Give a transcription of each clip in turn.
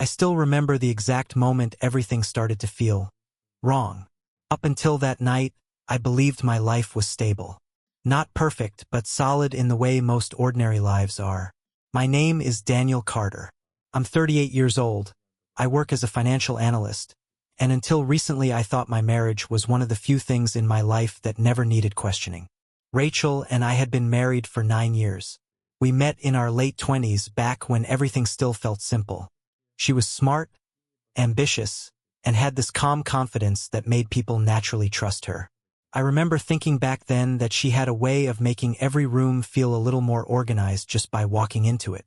I still remember the exact moment everything started to feel wrong. Up until that night, I believed my life was stable. Not perfect, but solid in the way most ordinary lives are. My name is Daniel Carter. I'm 38 years old. I work as a financial analyst, and until recently I thought my marriage was one of the few things in my life that never needed questioning. Rachel and I had been married for 9 years. We met in our late 20s, back when everything still felt simple. She was smart, ambitious, and had this calm confidence that made people naturally trust her. I remember thinking back then that she had a way of making every room feel a little more organized just by walking into it.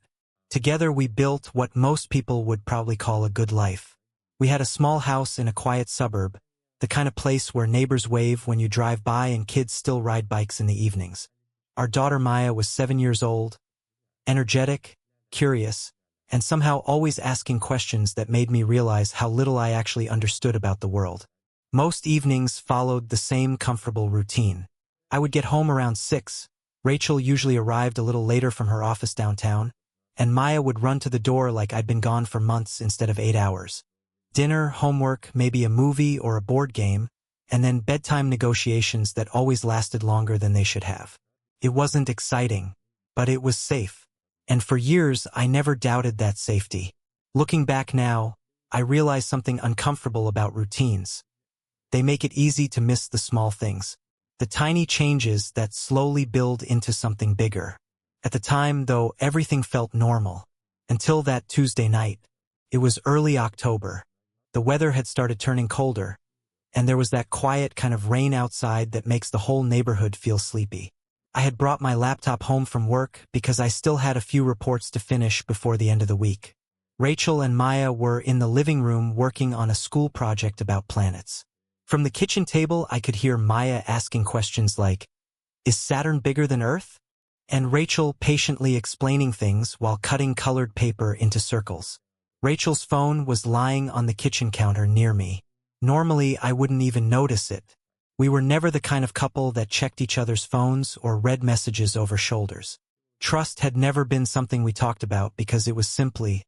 Together we built what most people would probably call a good life. We had a small house in a quiet suburb, the kind of place where neighbors wave when you drive by and kids still ride bikes in the evenings. Our daughter Maya was 7 years old, energetic, curious, and somehow always asking questions that made me realize how little I actually understood about the world. Most evenings followed the same comfortable routine. I would get home around 6. Rachel usually arrived a little later from her office downtown, and Maya would run to the door like I'd been gone for months instead of 8 hours. Dinner, homework, maybe a movie or a board game, and then bedtime negotiations that always lasted longer than they should have. It wasn't exciting, but it was safe. And for years, I never doubted that safety. Looking back now, I realize something uncomfortable about routines. They make it easy to miss the small things, the tiny changes that slowly build into something bigger. At the time, though, everything felt normal. Until that Tuesday night. It was early October. The weather had started turning colder, and there was that quiet kind of rain outside that makes the whole neighborhood feel sleepy. I had brought my laptop home from work because I still had a few reports to finish before the end of the week. Rachel and Maya were in the living room working on a school project about planets. From the kitchen table, I could hear Maya asking questions like, "Is Saturn bigger than Earth?" and Rachel patiently explaining things while cutting colored paper into circles. Rachel's phone was lying on the kitchen counter near me. Normally, I wouldn't even notice it. We were never the kind of couple that checked each other's phones or read messages over shoulders. Trust had never been something we talked about because it was simply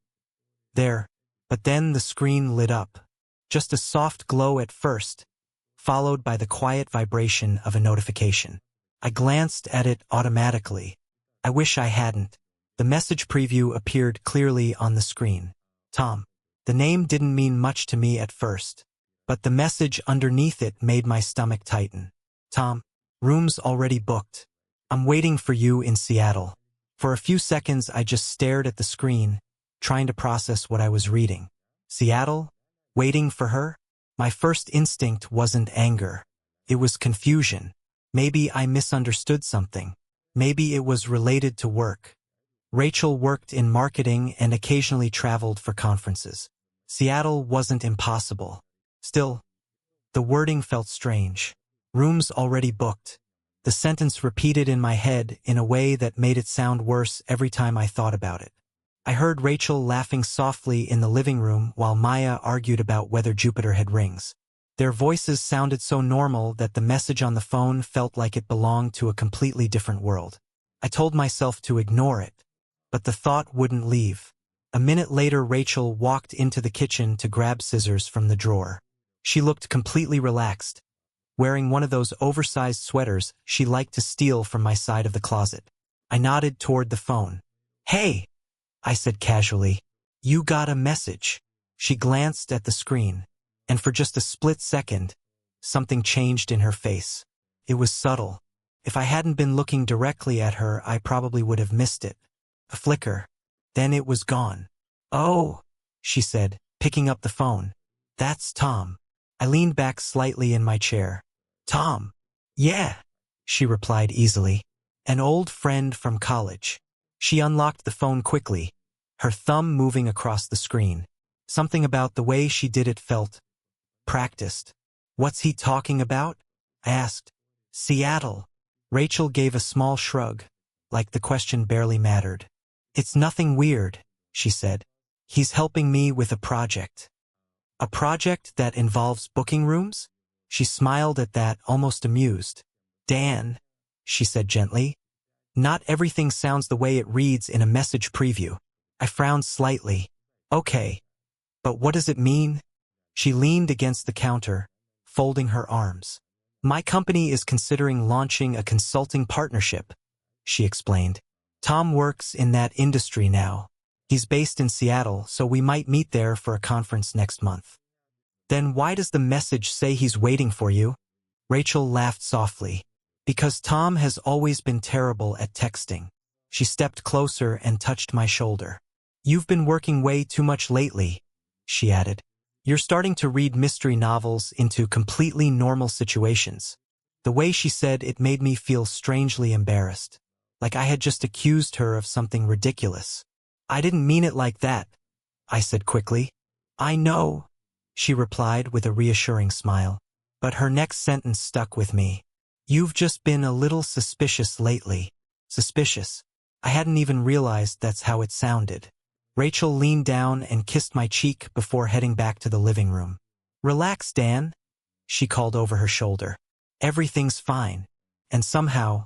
there. But then the screen lit up. Just a soft glow at first, followed by the quiet vibration of a notification. I glanced at it automatically. I wish I hadn't. The message preview appeared clearly on the screen. Tom. The name didn't mean much to me at first, but the message underneath it made my stomach tighten. Tom, room's already booked. I'm waiting for you in Seattle. For a few seconds I just stared at the screen, trying to process what I was reading. Seattle? Waiting for her? My first instinct wasn't anger. It was confusion. Maybe I misunderstood something. Maybe it was related to work. Rachel worked in marketing and occasionally traveled for conferences. Seattle wasn't impossible. Still, the wording felt strange. Rooms already booked. The sentence repeated in my head in a way that made it sound worse every time I thought about it. I heard Rachel laughing softly in the living room while Maya argued about whether Jupiter had rings. Their voices sounded so normal that the message on the phone felt like it belonged to a completely different world. I told myself to ignore it, but the thought wouldn't leave. A minute later, Rachel walked into the kitchen to grab scissors from the drawer. She looked completely relaxed, wearing one of those oversized sweaters she liked to steal from my side of the closet. I nodded toward the phone. "Hey," I said casually. "You got a message." She glanced at the screen, and for just a split second, something changed in her face. It was subtle. If I hadn't been looking directly at her, I probably would have missed it. A flicker. Then it was gone. "Oh," she said, picking up the phone. "That's Tom." I leaned back slightly in my chair. "Tom?" "Yeah," she replied easily. "An old friend from college." She unlocked the phone quickly, her thumb moving across the screen. Something about the way she did it felt practiced. "What's he talking about?" I asked. "Seattle." Rachel gave a small shrug, like the question barely mattered. "It's nothing weird," she said. "He's helping me with a project." "A project that involves booking rooms?" She smiled at that, almost amused. "Dan," she said gently. "Not everything sounds the way it reads in a message preview." I frowned slightly. "Okay, But what does it mean? She leaned against the counter, folding her arms. My company is considering launching a consulting partnership, she explained. Tom works in that industry now. He's based in Seattle, so we might meet there for a conference next month. Then why does the message say he's waiting for you? Rachel laughed softly. Because Tom has always been terrible at texting. She stepped closer and touched my shoulder. You've been working way too much lately, she added. You're starting to read mystery novels into completely normal situations. The way she said it made me feel strangely embarrassed, like I had just accused her of something ridiculous. I didn't mean it like that, I said quickly. I know, she replied with a reassuring smile, but her next sentence stuck with me. You've just been a little suspicious lately. Suspicious. I hadn't even realized that's how it sounded. Rachel leaned down and kissed my cheek before heading back to the living room. Relax, Dan, she called over her shoulder. Everything's fine. And somehow,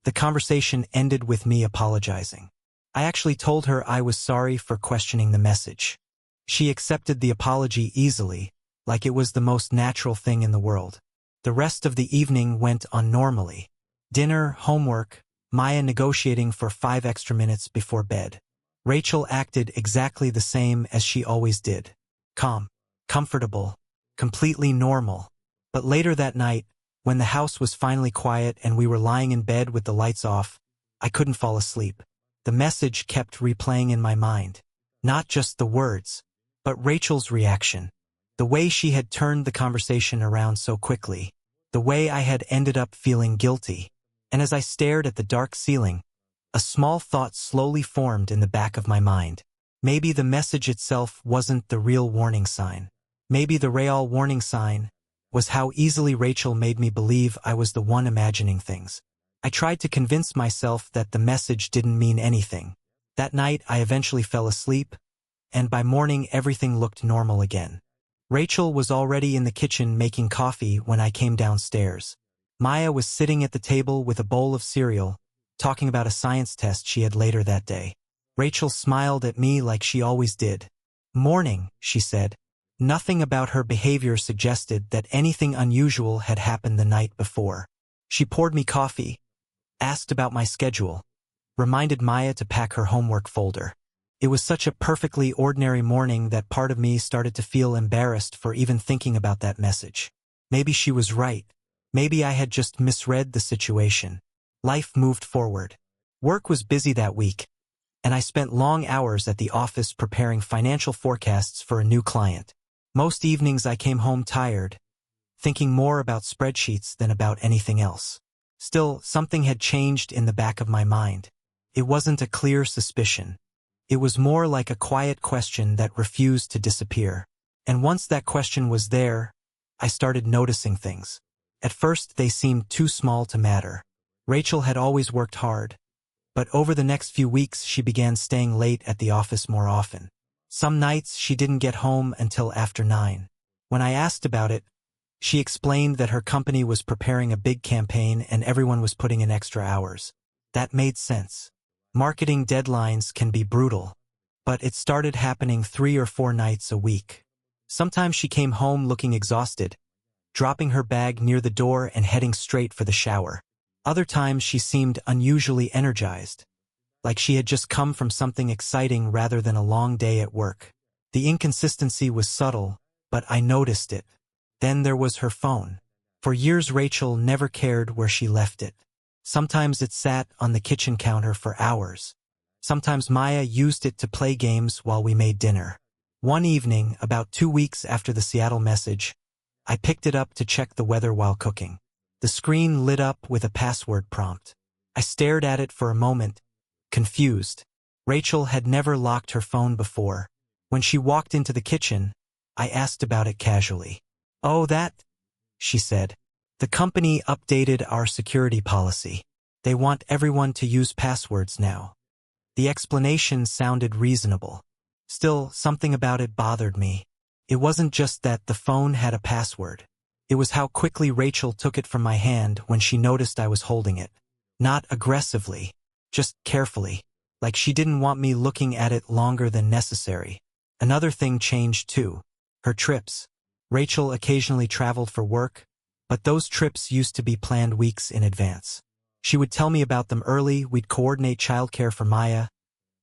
the conversation ended with me apologizing. I actually told her I was sorry for questioning the message. She accepted the apology easily, like it was the most natural thing in the world. The rest of the evening went on normally. Dinner, homework, Maya negotiating for 5 extra minutes before bed. Rachel acted exactly the same as she always did. Calm, comfortable, completely normal. But later that night, when the house was finally quiet and we were lying in bed with the lights off, I couldn't fall asleep. The message kept replaying in my mind. Not just the words, but Rachel's reaction. The way she had turned the conversation around so quickly. The way I had ended up feeling guilty. And as I stared at the dark ceiling, a small thought slowly formed in the back of my mind. Maybe the message itself wasn't the real warning sign. Maybe the real warning sign was how easily Rachel made me believe I was the one imagining things. I tried to convince myself that the message didn't mean anything. That night, I eventually fell asleep, and by morning everything looked normal again. Rachel was already in the kitchen making coffee when I came downstairs. Maya was sitting at the table with a bowl of cereal, talking about a science test she had later that day. Rachel smiled at me like she always did. Morning, she said. Nothing about her behavior suggested that anything unusual had happened the night before. She poured me coffee, asked about my schedule, reminded Maya to pack her homework folder. It was such a perfectly ordinary morning that part of me started to feel embarrassed for even thinking about that message. Maybe she was right. Maybe I had just misread the situation. Life moved forward. Work was busy that week, and I spent long hours at the office preparing financial forecasts for a new client. Most evenings I came home tired, thinking more about spreadsheets than about anything else. Still, something had changed in the back of my mind. It wasn't a clear suspicion. It was more like a quiet question that refused to disappear. And once that question was there, I started noticing things. At first, they seemed too small to matter. Rachel had always worked hard, but over the next few weeks she began staying late at the office more often. Some nights she didn't get home until after 9. When I asked about it, she explained that her company was preparing a big campaign and everyone was putting in extra hours. That made sense. Marketing deadlines can be brutal, but it started happening 3 or 4 nights a week. Sometimes she came home looking exhausted, dropping her bag near the door and heading straight for the shower. Other times she seemed unusually energized, like she had just come from something exciting rather than a long day at work. The inconsistency was subtle, but I noticed it. Then there was her phone. For years Rachel never cared where she left it. Sometimes it sat on the kitchen counter for hours. Sometimes Maya used it to play games while we made dinner. One evening, about 2 weeks after the Seattle message, I picked it up to check the weather while cooking. The screen lit up with a password prompt. I stared at it for a moment, confused. Rachel had never locked her phone before. When she walked into the kitchen, I asked about it casually. "Oh, that," she said. "The company updated our security policy. They want everyone to use passwords now." The explanation sounded reasonable. Still, something about it bothered me. It wasn't just that the phone had a password. It was how quickly Rachel took it from my hand when she noticed I was holding it. Not aggressively, just carefully, like she didn't want me looking at it longer than necessary. Another thing changed too. Her trips. Rachel occasionally traveled for work, but those trips used to be planned weeks in advance. She would tell me about them early, we'd coordinate childcare for Maya,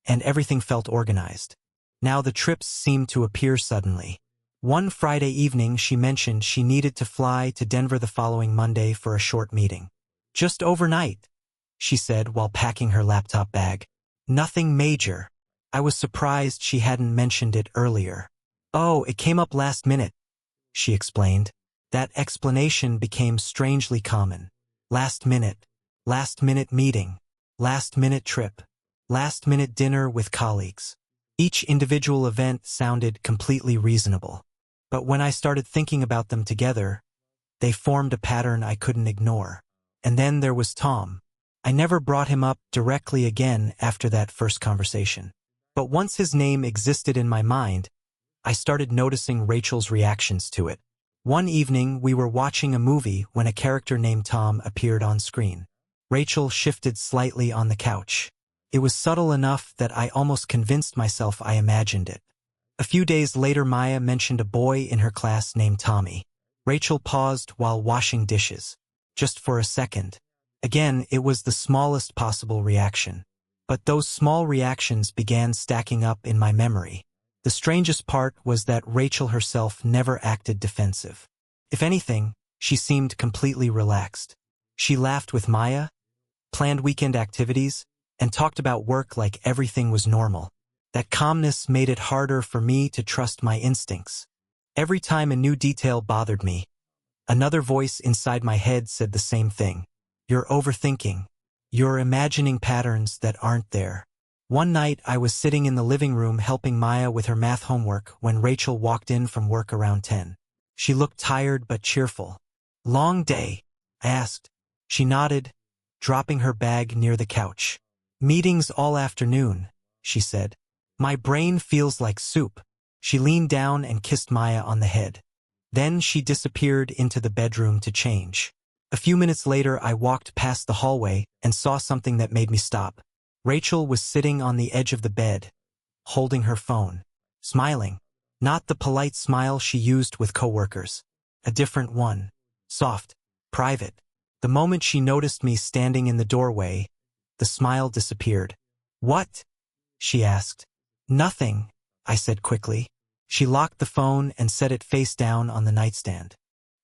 and everything felt organized. Now the trips seemed to appear suddenly. One Friday evening she mentioned she needed to fly to Denver the following Monday for a short meeting. Just overnight, she said while packing her laptop bag. Nothing major. I was surprised she hadn't mentioned it earlier. Oh, it came up last minute, she explained. That explanation became strangely common. Last minute meeting, last minute trip, last minute dinner with colleagues. Each individual event sounded completely reasonable. But when I started thinking about them together, they formed a pattern I couldn't ignore. And then there was Tom. I never brought him up directly again after that first conversation. But once his name existed in my mind, I started noticing Rachel's reactions to it. One evening, we were watching a movie when a character named Tom appeared on screen. Rachel shifted slightly on the couch. It was subtle enough that I almost convinced myself I imagined it. A few days later, Maya mentioned a boy in her class named Tommy. Rachel paused while washing dishes. Just for a second. Again, it was the smallest possible reaction. But those small reactions began stacking up in my memory. The strangest part was that Rachel herself never acted defensive. If anything, she seemed completely relaxed. She laughed with Maya, planned weekend activities, and talked about work like everything was normal. That calmness made it harder for me to trust my instincts. Every time a new detail bothered me, another voice inside my head said the same thing. You're overthinking. You're imagining patterns that aren't there. One night I was sitting in the living room helping Maya with her math homework when Rachel walked in from work around 10. She looked tired but cheerful. Long day? I asked. She nodded, dropping her bag near the couch. Meetings all afternoon, she said. My brain feels like soup. She leaned down and kissed Maya on the head. Then she disappeared into the bedroom to change. A few minutes later, I walked past the hallway and saw something that made me stop. Rachel was sitting on the edge of the bed, holding her phone, smiling. Not the polite smile she used with coworkers. A different one. Soft, private. The moment she noticed me standing in the doorway, the smile disappeared. What? She asked. Nothing, I said quickly. She locked the phone and set it face down on the nightstand.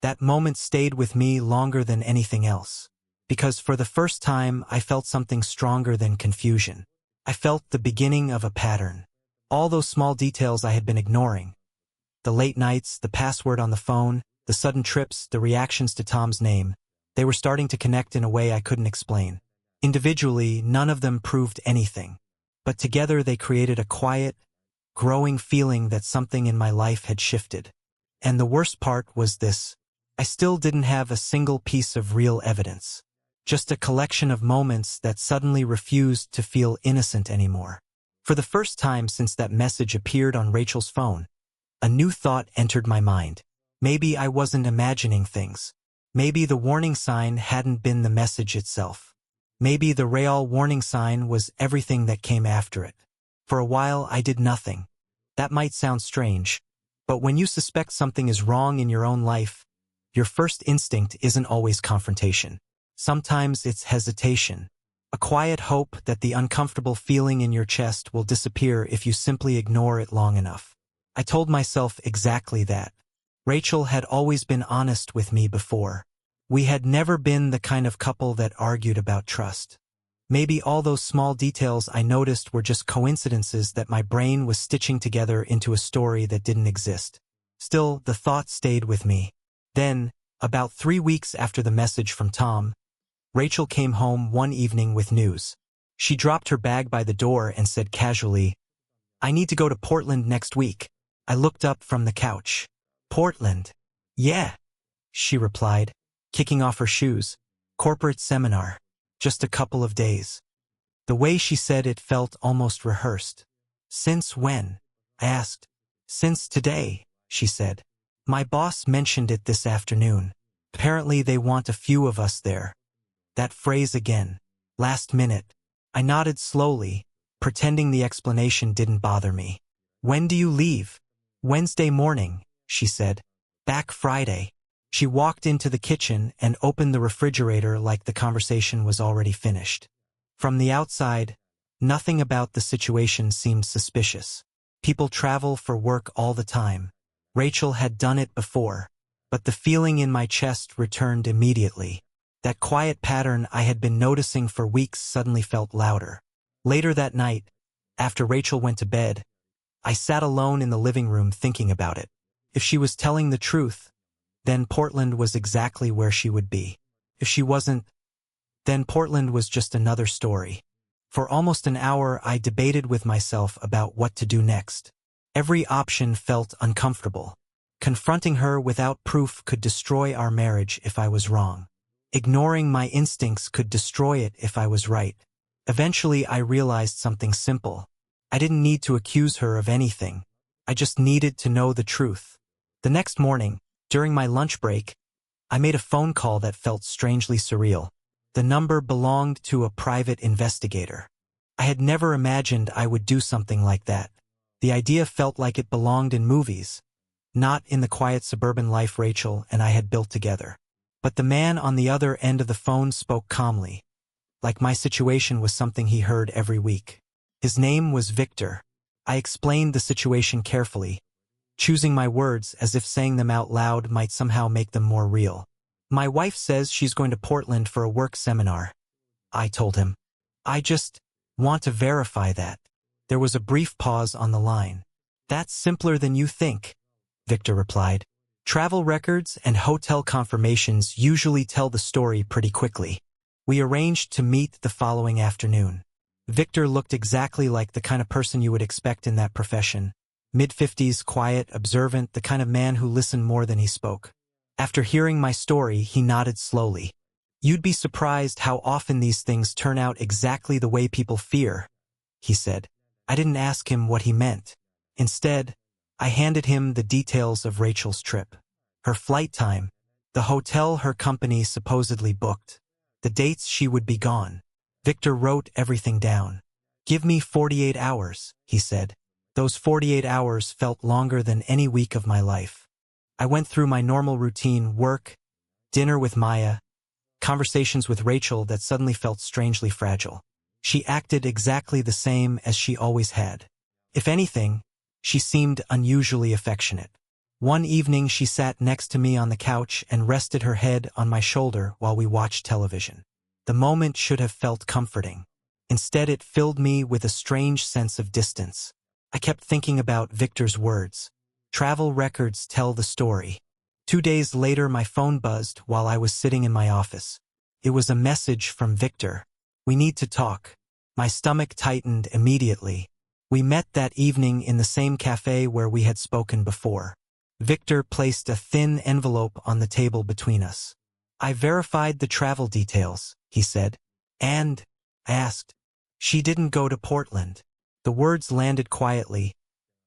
That moment stayed with me longer than anything else. Because for the first time, I felt something stronger than confusion. I felt the beginning of a pattern. All those small details I had been ignoring. The late nights, the password on the phone, the sudden trips, the reactions to Tom's name. They were starting to connect in a way I couldn't explain. Individually, none of them proved anything. But together they created a quiet, growing feeling that something in my life had shifted. And the worst part was this. I still didn't have a single piece of real evidence. Just a collection of moments that suddenly refused to feel innocent anymore. For the first time since that message appeared on Rachel's phone, a new thought entered my mind. Maybe I wasn't imagining things. Maybe the warning sign hadn't been the message itself. Maybe the real warning sign was everything that came after it. For a while, I did nothing. That might sound strange, but when you suspect something is wrong in your own life, your first instinct isn't always confrontation. Sometimes it's hesitation, a quiet hope that the uncomfortable feeling in your chest will disappear if you simply ignore it long enough. I told myself exactly that. Rachel had always been honest with me before. We had never been the kind of couple that argued about trust. Maybe all those small details I noticed were just coincidences that my brain was stitching together into a story that didn't exist. Still, the thought stayed with me. Then, about 3 weeks after the message from Tom, Rachel came home one evening with news. She dropped her bag by the door and said casually, I need to go to Portland next week. I looked up from the couch. Portland? Yeah, she replied, kicking off her shoes. Corporate seminar. Just a couple of days. The way she said it felt almost rehearsed. Since when? I asked. Since today, she said. My boss mentioned it this afternoon. Apparently they want a few of us there. That phrase again. Last minute. I nodded slowly, pretending the explanation didn't bother me. When do you leave? Wednesday morning, she said. Back Friday. She walked into the kitchen and opened the refrigerator like the conversation was already finished. From the outside, nothing about the situation seemed suspicious. People travel for work all the time. Rachel had done it before, but the feeling in my chest returned immediately. That quiet pattern I had been noticing for weeks suddenly felt louder. Later that night, after Rachel went to bed, I sat alone in the living room thinking about it. If she was telling the truth, then Portland was exactly where she would be. If she wasn't, then Portland was just another story. For almost an hour I debated with myself about what to do next. Every option felt uncomfortable. Confronting her without proof could destroy our marriage if I was wrong. Ignoring my instincts could destroy it if I was right. Eventually I realized something simple. I didn't need to accuse her of anything. I just needed to know the truth. The next morning, during my lunch break, I made a phone call that felt strangely surreal. The number belonged to a private investigator. I had never imagined I would do something like that. The idea felt like it belonged in movies, not in the quiet suburban life Rachel and I had built together. But the man on the other end of the phone spoke calmly, like my situation was something he heard every week. His name was Victor. I explained the situation carefully, choosing my words as if saying them out loud might somehow make them more real. My wife says she's going to Portland for a work seminar, I told him. I just want to verify that. There was a brief pause on the line. That's simpler than you think, Victor replied. Travel records and hotel confirmations usually tell the story pretty quickly. We arranged to meet the following afternoon. Victor looked exactly like the kind of person you would expect in that profession. Mid-50s, quiet, observant, the kind of man who listened more than he spoke. After hearing my story, he nodded slowly. You'd be surprised how often these things turn out exactly the way people fear, he said. I didn't ask him what he meant. Instead, I handed him the details of Rachel's trip. Her flight time, the hotel her company supposedly booked, the dates she would be gone. Victor wrote everything down. Give me 48 hours, he said. Those 48 hours felt longer than any week of my life. I went through my normal routine: work, dinner with Maya, conversations with Rachel that suddenly felt strangely fragile. She acted exactly the same as she always had. If anything, she seemed unusually affectionate. One evening she sat next to me on the couch and rested her head on my shoulder while we watched television. The moment should have felt comforting. Instead, it filled me with a strange sense of distance. I kept thinking about Victor's words. Travel records tell the story. 2 days later, my phone buzzed while I was sitting in my office. It was a message from Victor. We need to talk. My stomach tightened immediately. We met that evening in the same cafe where we had spoken before. Victor placed a thin envelope on the table between us. I verified the travel details, he said. And, I asked, she didn't go to Portland. The words landed quietly,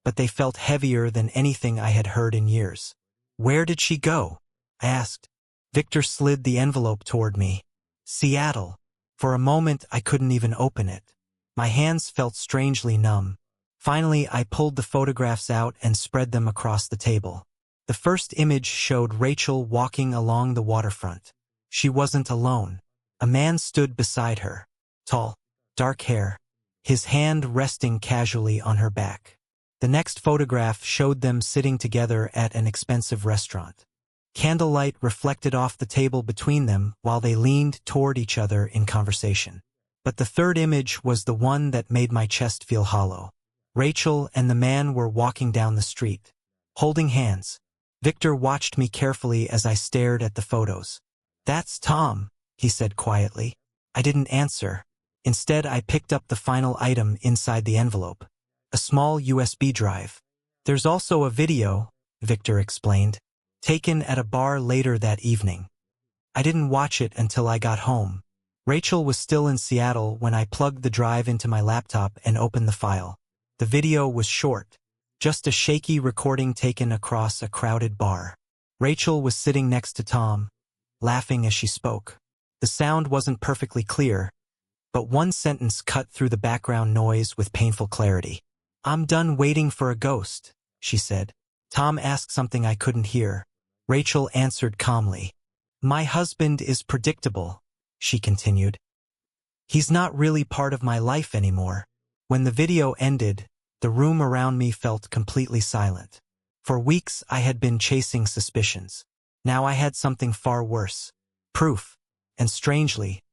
but they felt heavier than anything I had heard in years. Where did she go? I asked. Victor slid the envelope toward me. Seattle. For a moment I couldn't even open it. My hands felt strangely numb. Finally, I pulled the photographs out and spread them across the table. The first image showed Rachel walking along the waterfront. She wasn't alone. A man stood beside her. Tall, dark hair, his hand resting casually on her back. The next photograph showed them sitting together at an expensive restaurant. Candlelight reflected off the table between them while they leaned toward each other in conversation. But the third image was the one that made my chest feel hollow. Rachel and the man were walking down the street, holding hands. Victor watched me carefully as I stared at the photos. That's Tom, he said quietly. I didn't answer. Instead, I picked up the final item inside the envelope. A small USB drive. There's also a video, Victor explained, taken at a bar later that evening. I didn't watch it until I got home. Rachel was still in Seattle when I plugged the drive into my laptop and opened the file. The video was short, just a shaky recording taken across a crowded bar. Rachel was sitting next to Tom, laughing as she spoke. The sound wasn't perfectly clear, but one sentence cut through the background noise with painful clarity. I'm done waiting for a ghost, she said. Tom asked something I couldn't hear. Rachel answered calmly. My husband is predictable, she continued. He's not really part of my life anymore. When the video ended, the room around me felt completely silent. For weeks I had been chasing suspicions. Now I had something far worse. Proof. And strangely,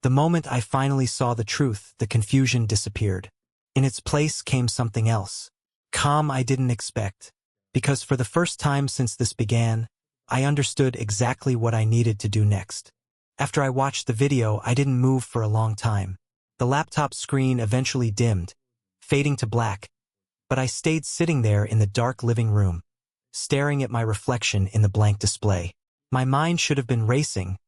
the moment I finally saw the truth, the confusion disappeared. In its place came something else. Calm I didn't expect. Because for the first time since this began, I understood exactly what I needed to do next. After I watched the video, I didn't move for a long time. The laptop screen eventually dimmed, fading to black, but I stayed sitting there in the dark living room, staring at my reflection in the blank display. My mind should have been racing,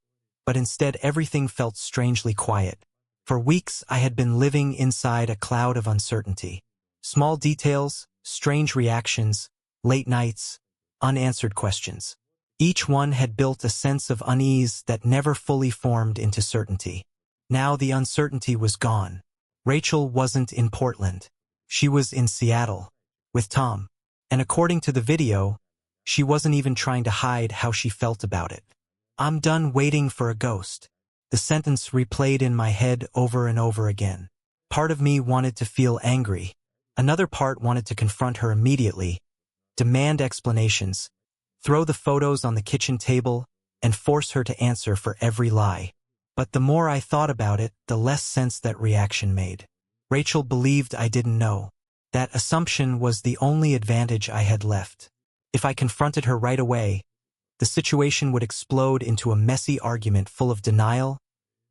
but instead everything felt strangely quiet. For weeks I had been living inside a cloud of uncertainty. Small details, strange reactions, late nights, unanswered questions. Each one had built a sense of unease that never fully formed into certainty. Now the uncertainty was gone. Rachel wasn't in Portland. She was in Seattle, with Tom. And according to the video, she wasn't even trying to hide how she felt about it. I'm done waiting for a ghost. The sentence replayed in my head over and over again. Part of me wanted to feel angry. Another part wanted to confront her immediately, demand explanations, throw the photos on the kitchen table, and force her to answer for every lie. But the more I thought about it, the less sense that reaction made. Rachel believed I didn't know. That assumption was the only advantage I had left. If I confronted her right away, the situation would explode into a messy argument full of denial,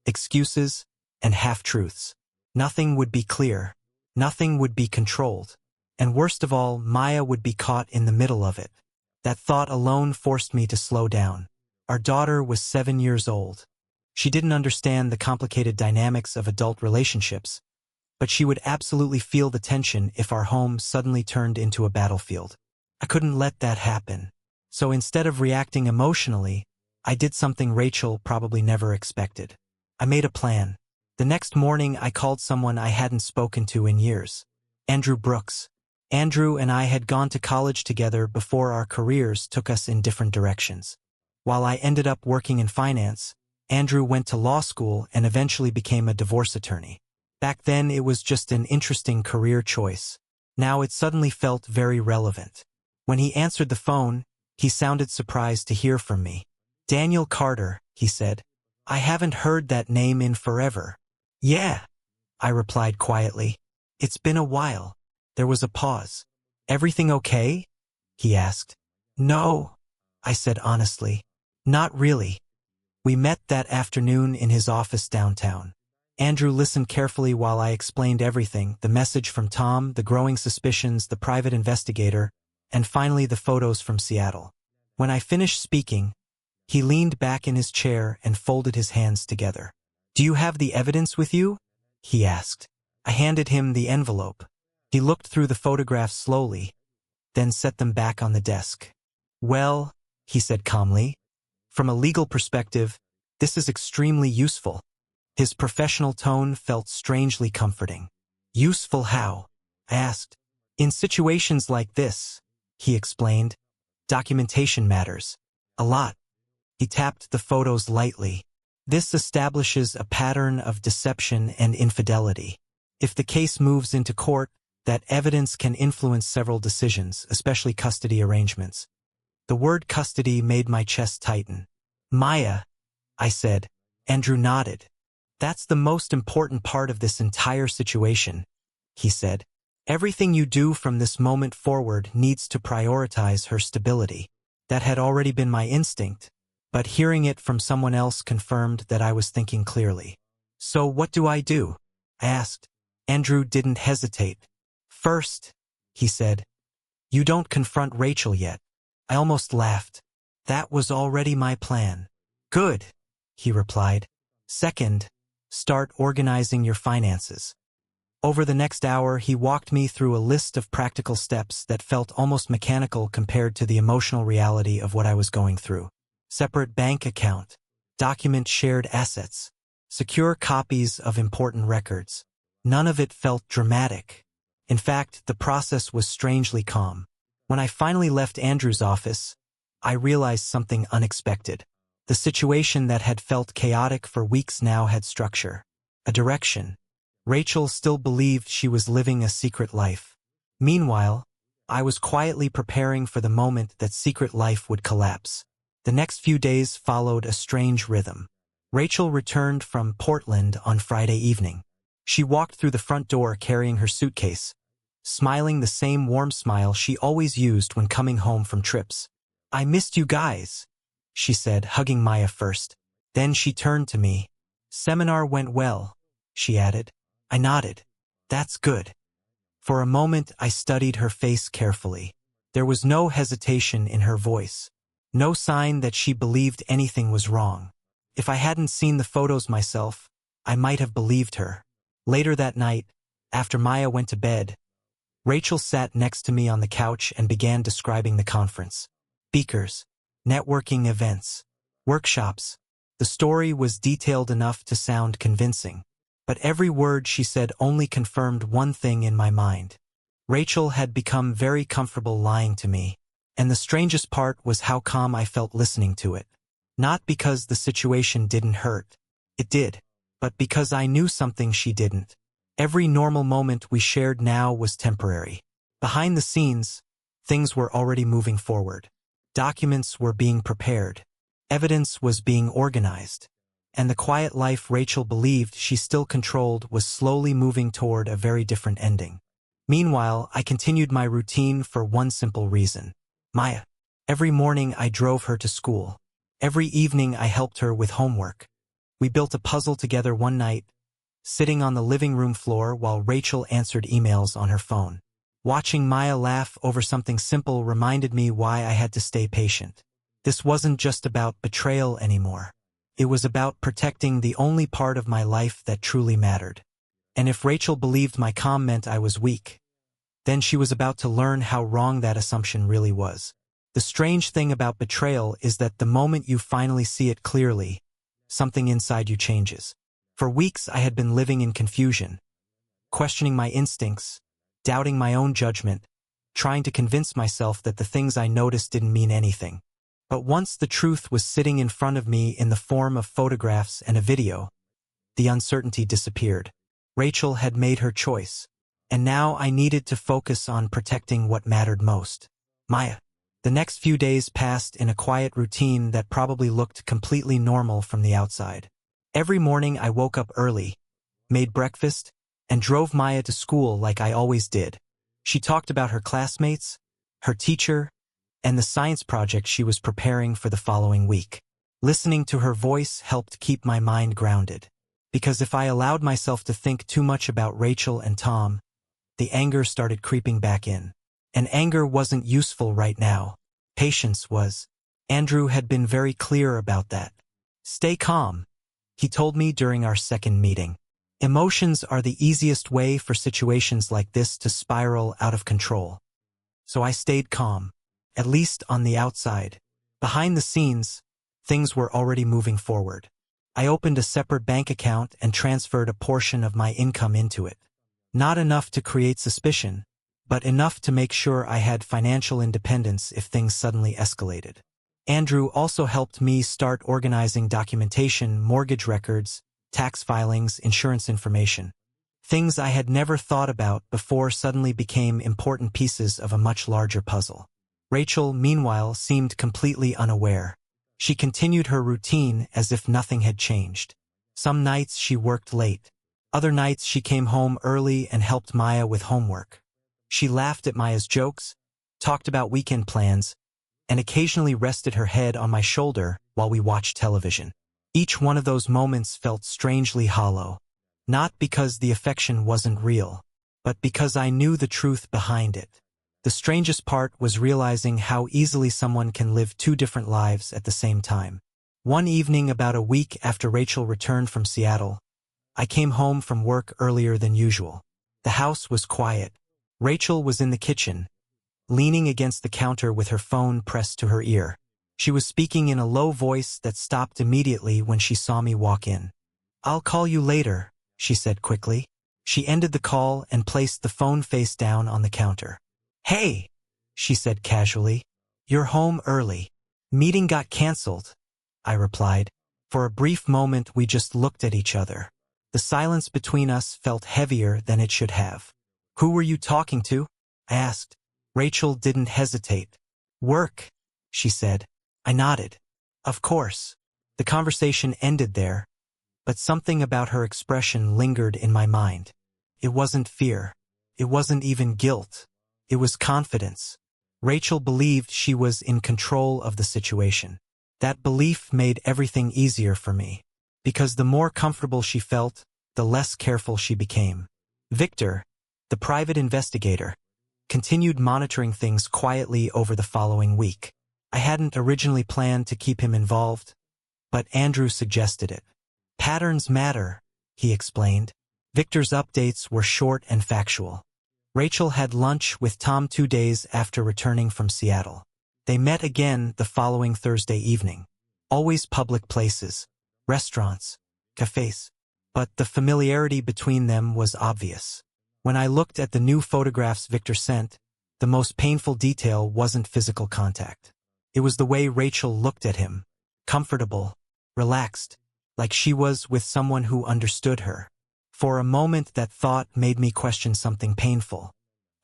excuses, and half-truths. Nothing would be clear. Nothing would be controlled. And worst of all, Maya would be caught in the middle of it. That thought alone forced me to slow down. Our daughter was 7 years old. She didn't understand the complicated dynamics of adult relationships, but she would absolutely feel the tension if our home suddenly turned into a battlefield. I couldn't let that happen. So instead of reacting emotionally, I did something Rachel probably never expected. I made a plan. The next morning, I called someone I hadn't spoken to in years. Andrew Brooks. Andrew and I had gone to college together before our careers took us in different directions. While I ended up working in finance, Andrew went to law school and eventually became a divorce attorney. Back then, it was just an interesting career choice. Now it suddenly felt very relevant. When he answered the phone, he sounded surprised to hear from me. Daniel Carter, he said. I haven't heard that name in forever. Yeah, I replied quietly. It's been a while. There was a pause. Everything okay? He asked. No, I said honestly. Not really. We met that afternoon in his office downtown. Andrew listened carefully while I explained everything, the message from Tom, the growing suspicions, the private investigator, and finally the photos from Seattle. When I finished speaking, he leaned back in his chair and folded his hands together. Do you have the evidence with you? He asked. I handed him the envelope. He looked through the photographs slowly, then set them back on the desk. Well, he said calmly, from a legal perspective, this is extremely useful. His professional tone felt strangely comforting. Useful how? I asked. In situations like this, he explained, documentation matters. A lot. He tapped the photos lightly. This establishes a pattern of deception and infidelity. If the case moves into court, that evidence can influence several decisions, especially custody arrangements. The word custody made my chest tighten. Maya, I said. Andrew nodded. That's the most important part of this entire situation, he said. Everything you do from this moment forward needs to prioritize her stability. That had already been my instinct, but hearing it from someone else confirmed that I was thinking clearly. So what do I do? I asked. Andrew didn't hesitate. First, he said, you don't confront Rachel yet. I almost laughed. That was already my plan. Good, he replied. Second, start organizing your finances. Over the next hour, he walked me through a list of practical steps that felt almost mechanical compared to the emotional reality of what I was going through. Separate bank account, document shared assets, secure copies of important records. None of it felt dramatic. In fact, the process was strangely calm. When I finally left Andrew's office, I realized something unexpected. The situation that had felt chaotic for weeks now had structure, a direction. Rachel still believed she was living a secret life. Meanwhile, I was quietly preparing for the moment that secret life would collapse. The next few days followed a strange rhythm. Rachel returned from Portland on Friday evening. She walked through the front door carrying her suitcase, smiling the same warm smile she always used when coming home from trips. "I missed you guys," she said, hugging Maya first. Then she turned to me. "Seminar went well," she added. I nodded. "That's good." For a moment I studied her face carefully. There was no hesitation in her voice, no sign that she believed anything was wrong. If I hadn't seen the photos myself, I might have believed her. Later that night, after Maya went to bed, Rachel sat next to me on the couch and began describing the conference. Speakers, networking events, workshops. The story was detailed enough to sound convincing, but every word she said only confirmed one thing in my mind. Rachel had become very comfortable lying to me, and the strangest part was how calm I felt listening to it. Not because the situation didn't hurt. It did. But because I knew something she didn't. Every normal moment we shared now was temporary. Behind the scenes, things were already moving forward. Documents were being prepared. Evidence was being organized. And the quiet life Rachel believed she still controlled was slowly moving toward a very different ending. Meanwhile, I continued my routine for one simple reason. Maya. Every morning I drove her to school. Every evening I helped her with homework. We built a puzzle together one night, sitting on the living room floor while Rachel answered emails on her phone. Watching Maya laugh over something simple reminded me why I had to stay patient. This wasn't just about betrayal anymore. It was about protecting the only part of my life that truly mattered. And if Rachel believed my calm meant I was weak, then she was about to learn how wrong that assumption really was. The strange thing about betrayal is that the moment you finally see it clearly, something inside you changes. For weeks I had been living in confusion, questioning my instincts, doubting my own judgment, trying to convince myself that the things I noticed didn't mean anything. But once the truth was sitting in front of me in the form of photographs and a video, the uncertainty disappeared. Rachel had made her choice, and now I needed to focus on protecting what mattered most. Maya. The next few days passed in a quiet routine that probably looked completely normal from the outside. Every morning I woke up early, made breakfast, and drove Maya to school like I always did. She talked about her classmates, her teacher, and the science project she was preparing for the following week. Listening to her voice helped keep my mind grounded, because if I allowed myself to think too much about Rachel and Tom, the anger started creeping back in. And anger wasn't useful right now. Patience was. Andrew had been very clear about that. Stay calm, he told me during our second meeting. Emotions are the easiest way for situations like this to spiral out of control. So I stayed calm, at least on the outside. Behind the scenes, things were already moving forward. I opened a separate bank account and transferred a portion of my income into it. Not enough to create suspicion, but enough to make sure I had financial independence if things suddenly escalated. Andrew also helped me start organizing documentation, mortgage records, tax filings, insurance information. Things I had never thought about before suddenly became important pieces of a much larger puzzle. Rachel, meanwhile, seemed completely unaware. She continued her routine as if nothing had changed. Some nights she worked late. Other nights she came home early and helped Maya with homework. She laughed at Maya's jokes, talked about weekend plans, and occasionally rested her head on my shoulder while we watched television. Each one of those moments felt strangely hollow, not because the affection wasn't real, but because I knew the truth behind it. The strangest part was realizing how easily someone can live two different lives at the same time. One evening about a week after Rachel returned from Seattle, I came home from work earlier than usual. The house was quiet. Rachel was in the kitchen, leaning against the counter with her phone pressed to her ear. She was speaking in a low voice that stopped immediately when she saw me walk in. "I'll call you later," she said quickly. She ended the call and placed the phone face down on the counter. "Hey," she said casually. "You're home early." "Meeting got canceled," I replied. For a brief moment we just looked at each other. The silence between us felt heavier than it should have. "Who were you talking to?" I asked. Rachel didn't hesitate. "Work," she said. I nodded. "Of course." The conversation ended there, but something about her expression lingered in my mind. It wasn't fear. It wasn't even guilt. It was confidence. Rachel believed she was in control of the situation. That belief made everything easier for me, because the more comfortable she felt, the less careful she became. Victor, the private investigator, continued monitoring things quietly over the following week. I hadn't originally planned to keep him involved, but Andrew suggested it. "Patterns matter," he explained. Victor's updates were short and factual. Rachel had lunch with Tom 2 days after returning from Seattle. They met again the following Thursday evening. Always public places, restaurants, cafes. But the familiarity between them was obvious. When I looked at the new photographs Victor sent, the most painful detail wasn't physical contact. It was the way Rachel looked at him, comfortable, relaxed, like she was with someone who understood her. For a moment that thought made me question something painful.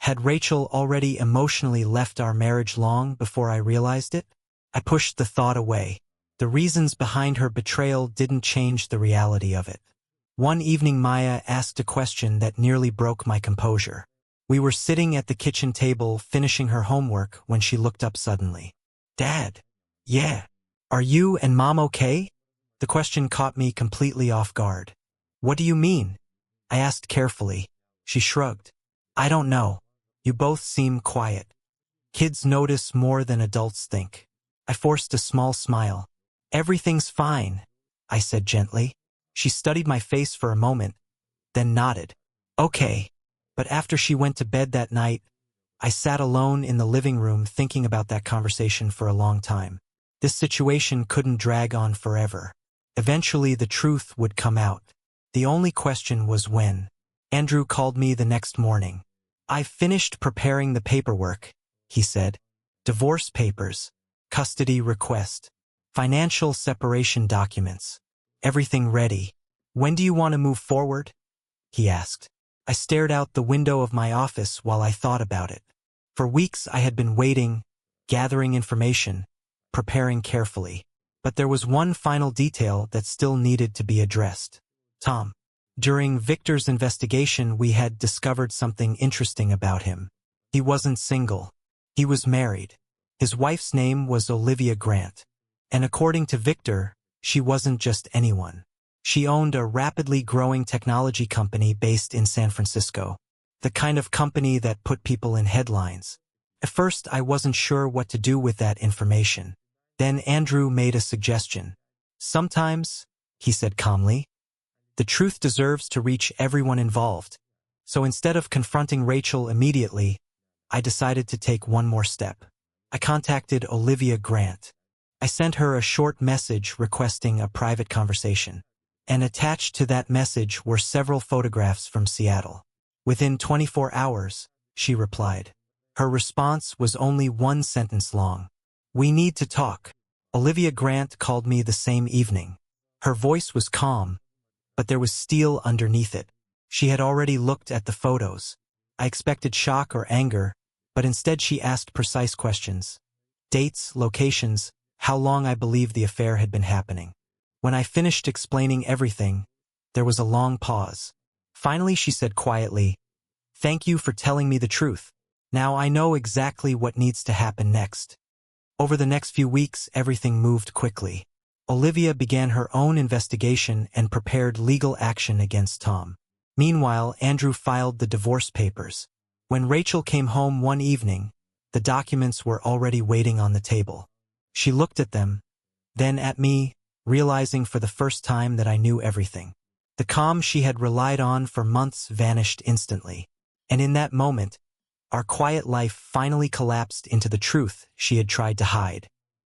Had Rachel already emotionally left our marriage long before I realized it? I pushed the thought away. The reasons behind her betrayal didn't change the reality of it. One evening Maya asked a question that nearly broke my composure. We were sitting at the kitchen table finishing her homework when she looked up suddenly. "Dad." "Yeah. Are you and Mom okay?" The question caught me completely off guard. "What do you mean?" I asked carefully. She shrugged. "I don't know. You both seem quiet. Kids notice more than adults think." I forced a small smile. "Everything's fine," I said gently. She studied my face for a moment, then nodded. "Okay." But after she went to bed that night, I sat alone in the living room thinking about that conversation for a long time. This situation couldn't drag on forever. Eventually the truth would come out. The only question was when. Andrew called me the next morning. "I've finished preparing the paperwork," he said. "Divorce papers, custody request, financial separation documents. Everything ready. When do you want to move forward?" he asked. I stared out the window of my office while I thought about it. For weeks I had been waiting, gathering information, preparing carefully. But there was one final detail that still needed to be addressed. Tom. During Victor's investigation, we had discovered something interesting about him. He wasn't single. He was married. His wife's name was Olivia Grant. And according to Victor, she wasn't just anyone. She owned a rapidly growing technology company based in San Francisco. The kind of company that put people in headlines. At first, I wasn't sure what to do with that information. Then Andrew made a suggestion. "Sometimes," he said calmly, "the truth deserves to reach everyone involved." So instead of confronting Rachel immediately, I decided to take one more step. I contacted Olivia Grant. I sent her a short message requesting a private conversation. And attached to that message were several photographs from Seattle. Within 24 hours, she replied. Her response was only one sentence long. "We need to talk." Olivia Grant called me the same evening. Her voice was calm, but there was steel underneath it. She had already looked at the photos. I expected shock or anger, but instead she asked precise questions. Dates, locations, how long I believed the affair had been happening. When I finished explaining everything, there was a long pause. Finally she said quietly, "Thank you for telling me the truth. Now I know exactly what needs to happen next." Over the next few weeks, everything moved quickly. Olivia began her own investigation and prepared legal action against Tom. Meanwhile, Andrew filed the divorce papers. When Rachel came home one evening, the documents were already waiting on the table. She looked at them, then at me, realizing for the first time that I knew everything. The calm she had relied on for months vanished instantly. And in that moment, our quiet life finally collapsed into the truth she had tried to hide.